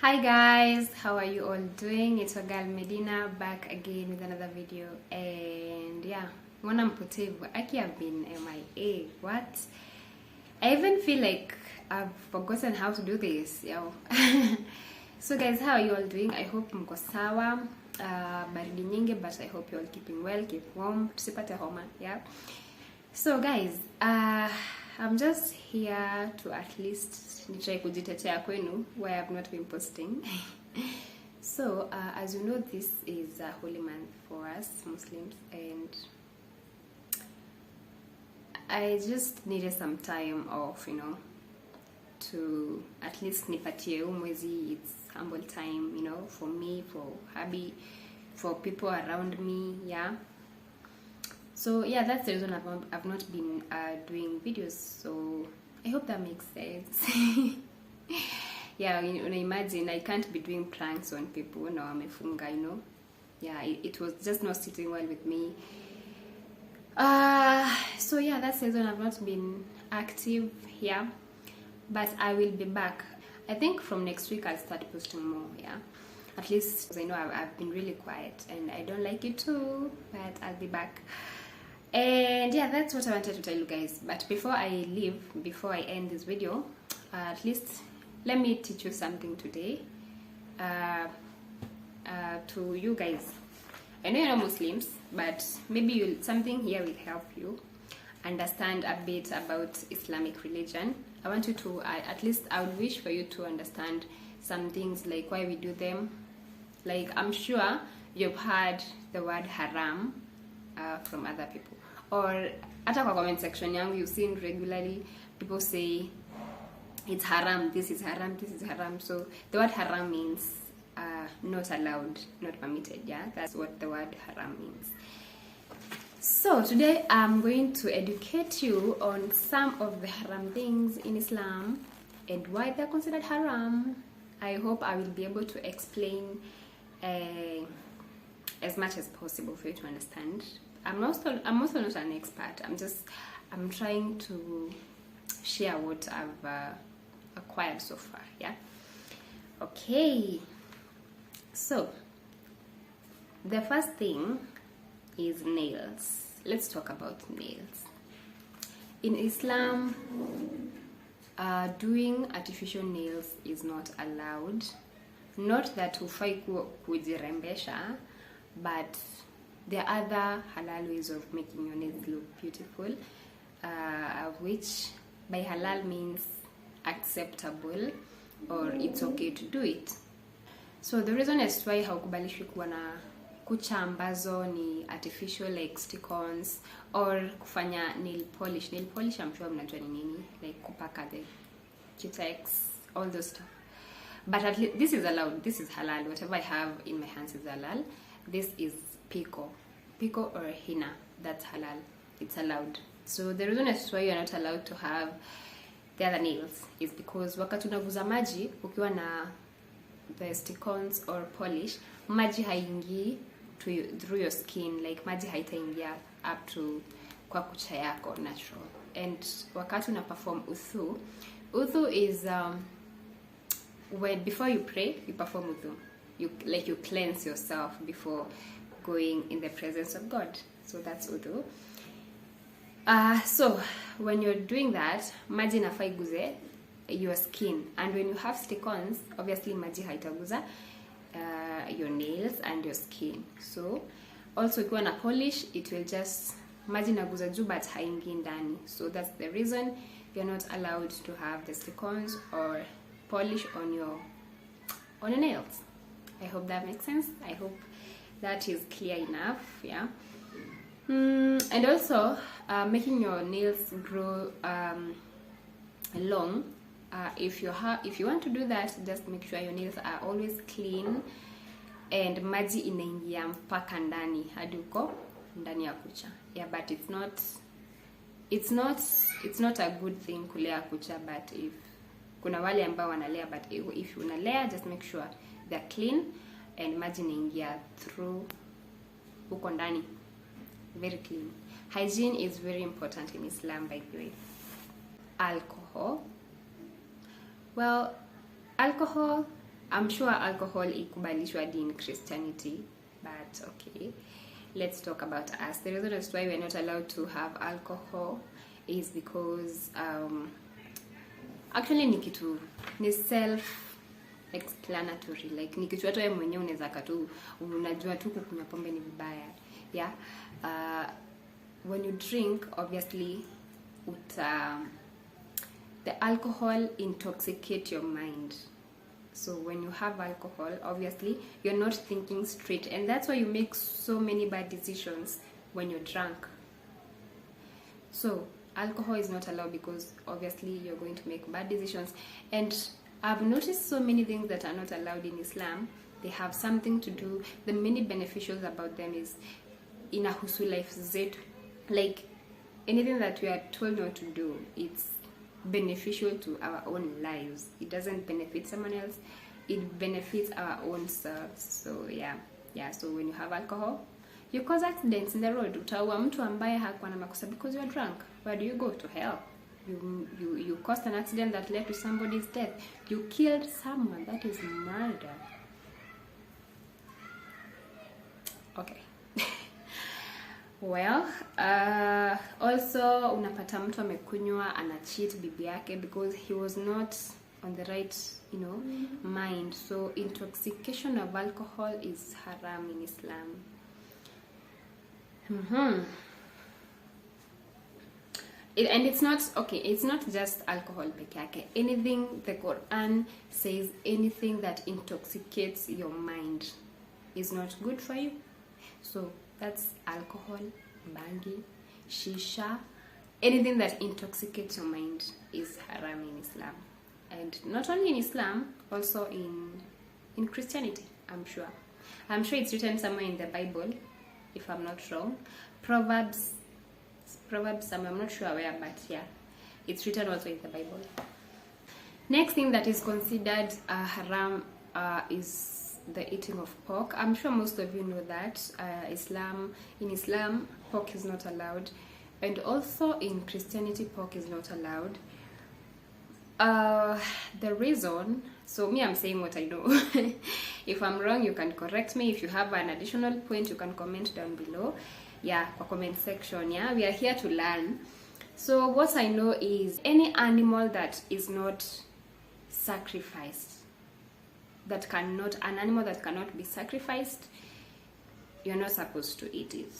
Hi guys, how are you all doing? It's your girl Medina back again with another video, and yeah, when I'm mpotevu, Aki have been MIA. What? I even feel like I've forgotten how to do this, yo. So guys, how are you all doing? I hope mko sawa. Baridi nyingi, but I hope you all keeping well, keep warm, tusipate homa, yeah. So guys, I'm just here to at least try kujitetea kwenu where I've not been posting. So as you know, this is a holy month for us Muslims, and I just needed some time off, to at least nipatie umwezi. It's humble time, for me, for hubby, for people around me, yeah. So yeah, that's the reason I've not been doing videos. So I hope that makes sense. Yeah, imagine I can't be doing pranks on people. No, I'm a funga, Yeah, it was just not sitting well with me. So yeah, that's the reason I've not been active here. But I will be back. I think from next week I'll start posting more, yeah. At least because I know I've been really quiet and I don't like it too, but I'll be back. And yeah, that's what I wanted to tell you guys. But before I leave, before I end this video, at least let me teach you something today to you guys. I know you're not Muslims, but maybe something here will help you understand a bit about Islamic religion. I want you to, at least I would wish for you to understand some things, like why we do them. Like, I'm sure you've heard the word haram from other people, or at a comment section you've seen regularly people say it's haram, this is haram, this is haram. So the word haram means not allowed, not permitted, yeah. That's what the word haram means. So today I'm going to educate you on some of the haram things in Islam and why they're considered haram. I hope I will be able to explain as much as possible for you to understand. I'm also not an expert. I'm trying to share what I've acquired so far, yeah. Okay, so the first thing is nails. Let's talk about nails. In Islam, doing artificial nails is not allowed. Not that hufai kujirembesha, but there are other halal ways of making your nails look beautiful, which by halal means acceptable, or it's okay to do it. So the reason as to why haukubalishwi kuwa na kucha ambazo ni artificial, like stick-ons, or kufanya nail polish. Nail polish, I'm sure mnajua ni nini, like kupaka the cutex, all those stuff. But at least this is allowed. This is halal. Whatever I have in my hands is halal. This is pico or henna. That's halal. It's allowed. So the reason as to why you're not allowed to have the other nails is because wakati unaguza maji ukiwa na the stick-ons or polish, maji haingii through your skin, like maji haitaingia up to kwa kucha yako natural. And wakati una perform udhu is when before you pray you perform udhu. You cleanse yourself before going in the presence of God. So that's udhu. So when you're doing that, maji inafaa iguze your skin, and when you have stick-ons, obviously maji haitaguza your nails and your skin. So also if you want to polish, it will just maji naguza juu but haingi ndani. So that's the reason you're not allowed to have the stick-ons or polish on your nails. I hope that makes sense. I hope that is clear enough, yeah. And also making your nails grow long. If you want to do that, just make sure your nails are always clean and maji inaingia mpaka ndani hadi uko ndani ya kucha. Yeah, but it's not a good thing kulea kucha, but if kuna wale ambao wanalea, but if unalea, just make sure they're clean and maji inaingia through uko ndani, very clean. Hygiene is very important in Islam, by the way. Alcohol. Well, alcohol I'm sure alcohol ikubalishwa in Christianity, but okay, let's talk about us. The reason as to why we're not allowed to have alcohol is because actually ni self explanatory, like ni kitu hata wewe mwenyewe unaweza katu unajua tu kukunywa pombe ni vibaya. Yeah. When you drink, obviously the alcohol intoxicates your mind. So when you have alcohol, obviously you're not thinking straight, and that's why you make so many bad decisions when you're drunk. So alcohol is not allowed because obviously you're going to make bad decisions. And I've noticed so many things that are not allowed in Islam. They have something to do, the many beneficials about them is inahusu life zetu. Like anything that we are told not to do, it's beneficial to our own lives. It doesn't benefit someone else, it benefits our own selves. So yeah, so when you have alcohol, you cause accidents in the road. Utaua mtu ambaye hakuwa na makosa because you are drunk. Where do you go? To hell. You caused an accident that led to somebody's death. You killed someone. That is murder. Okay. Well, also unapata mtu amekunywa ana cheat bibi yake because he was not on the right, mind. So intoxication of alcohol is haram in Islam. And it's not just alcohol peke yake. Anything the Quran says, anything that intoxicates your mind is not good for you. So that's alcohol, bangi, shisha, anything that intoxicates your mind is haram in Islam. And not only in Islam, also in Christianity, I'm sure it's written somewhere in the Bible, if I'm not wrong. Proverbs somewhere, I'm not sure where, but yeah, it's written also in the Bible. Next thing that is considered haram is the eating of pork. I'm sure most of you know that in Islam pork is not allowed, and also in Christianity pork is not allowed. The reason, so me, I'm saying what I know. If I'm wrong, you can correct me. If you have an additional point, you can comment down below. Yeah, for comment section. Yeah, we are here to learn. So what I know is any animal that is not sacrificed, an animal that cannot be sacrificed, you're not supposed to eat it.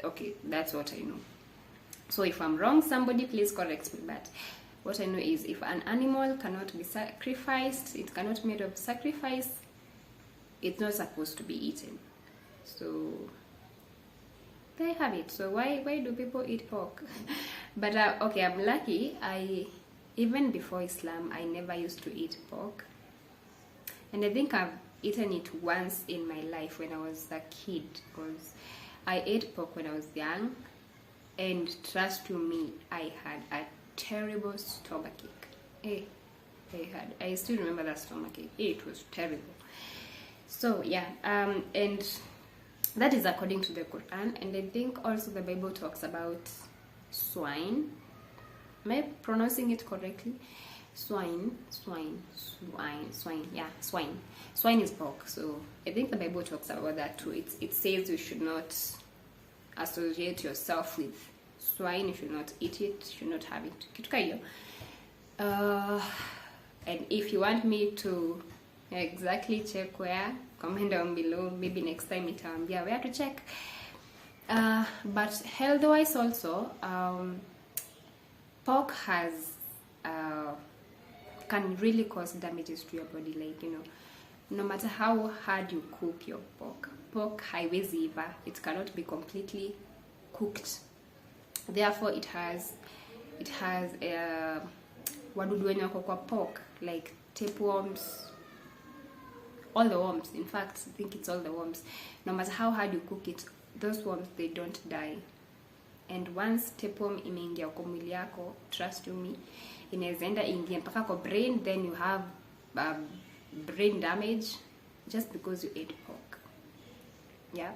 Okay, that's what I know. So if I'm wrong, somebody please correct me. But what I know is if an animal cannot be sacrificed, it cannot be made of sacrifice, it's not supposed to be eaten. So there you have it. So why do people eat pork? But okay, I'm lucky. Even before Islam, I never used to eat pork, and I think I've eaten it once in my life when I was a kid, because I ate pork when I was young, and trust to me, I had a terrible stomachache. I still remember that stomachache. It was terrible. So yeah, and that is according to the Quran, and I think also the Bible talks about swine. Am I pronouncing it correctly? Swine. Yeah, swine. Swine is pork. So I think the Bible talks about that too. It says you should not associate yourself with swine. You should not eat it. You should not have it. Kitu hiyo. And if you want me to exactly check where, comment down below. Maybe next time nitaambia where to check. But health wise also, pork can really cause damages to your body. Like, no matter how hard you cook your pork haiwezi iva, it cannot be completely cooked. Therefore it has wadudu wenye wako kwa pork, like tapeworms, all the worms. In fact, I think it's all the worms. No matter how hard you cook it, those worms, they don't die. And once tapeworm imeingia kwa mwili yako, trust you me, inaweza enda ingia mpaka kwa brain, then you have brain damage just because you ate pork. Yeah,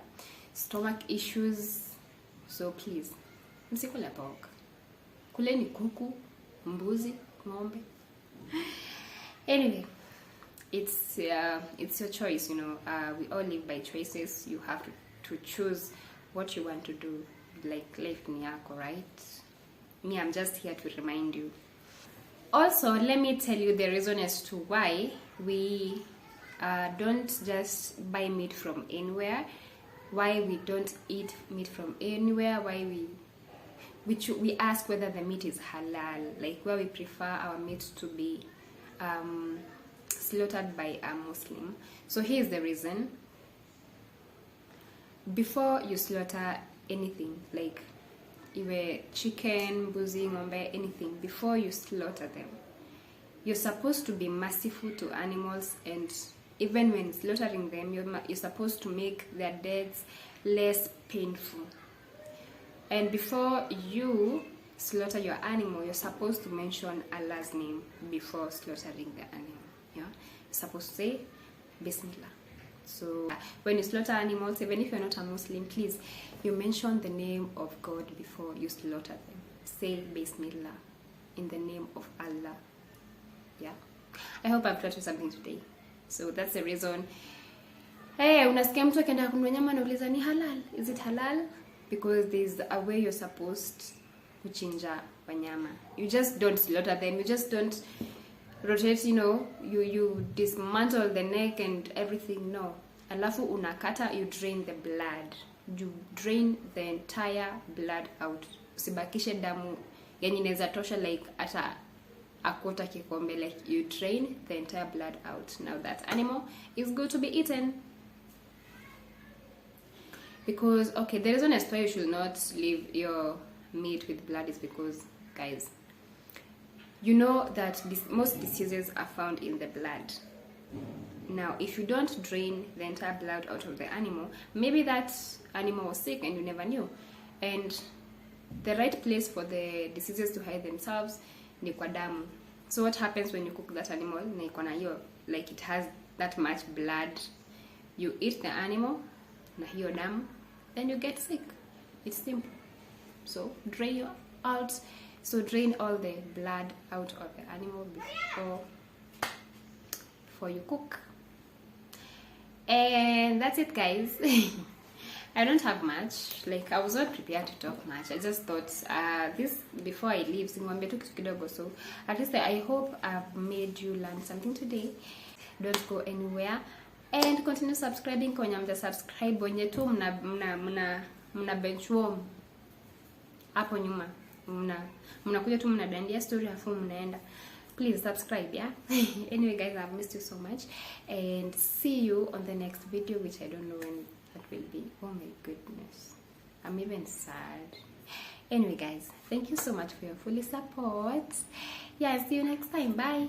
stomach issues. So please, msikule pork. Kuleni kuku, mbuzi, ng'ombe. Anyway, it's your choice, you know. We all live by choices. You have to choose what you want to do. Like life ni yako, right? Me, I'm just here to remind you. Also, let me tell you the reason as to why we don't just buy meat from anywhere, why we don't eat meat from anywhere, why we ask whether the meat is halal, like where we prefer our meat to be slaughtered by a Muslim. So here's the reason. Before you slaughter anything, like iwe chicken, mbuzi, ng'ombe, anything, before you slaughter them, you're supposed to be merciful to animals, and even when slaughtering them, you're supposed to make their deaths less painful. And before you slaughter your animal, you're supposed to mention Allah's name before slaughtering the animal. Yeah, you're supposed to say Bismillah. So when you slaughter animals, even if you're not a Muslim, please, you mention the name of God before you slaughter them. Say Bismillah, in the name of Allah. Yeah, I hope I've taught you something today. So that's the reason. Hey, unasikia mtu akienda kununua nyama anauliza ni halal? Is it halal? Because there's a way you're supposed kuchinja wanyama. You just don't slaughter them. You just don't rotate, you know, you dismantle the neck and everything. No. Alafu unakata, you drain the blood. You drain the entire blood out. Usibakishe damu yenye inaweza tosha like ata a quarter kikombe. Like you drain the entire blood out. Now that animal is good to be eaten. Because, okay, the reason as why you should not leave your meat with blood is because, guys, you know that most diseases are found in the blood. Now, if you don't drain the entire blood out of the animal, maybe that animal was sick and you never knew. And the right place for the diseases to hide themselves ni kwa damu. So what happens when you cook that animal? Na iko na hiyo, like it has that much blood. You eat the animal, na hiyo damu, then you get sick. It's simple. So drain out. So drain all the blood out of the animal before you cook. And that's it, guys. I don't have much. Like, I was not prepared to talk much. I just thought this before I leave, singwambia tu kitu kidogo. So at least I hope I've made you learn something today. Don't go anywhere. And continue subscribing. Kwenye mta subscribe wenye tu mna benchwarm hapo nyuma, mnakuja tu mnadandia story afu mnaenda. Please subscribe, yeah. Anyway, guys, I've missed you so much, and see you on the next video, which I don't know when that will be. Oh my goodness, I'm even sad. Anyway, guys, thank you so much for your full support. Yeah, see you next time. Bye.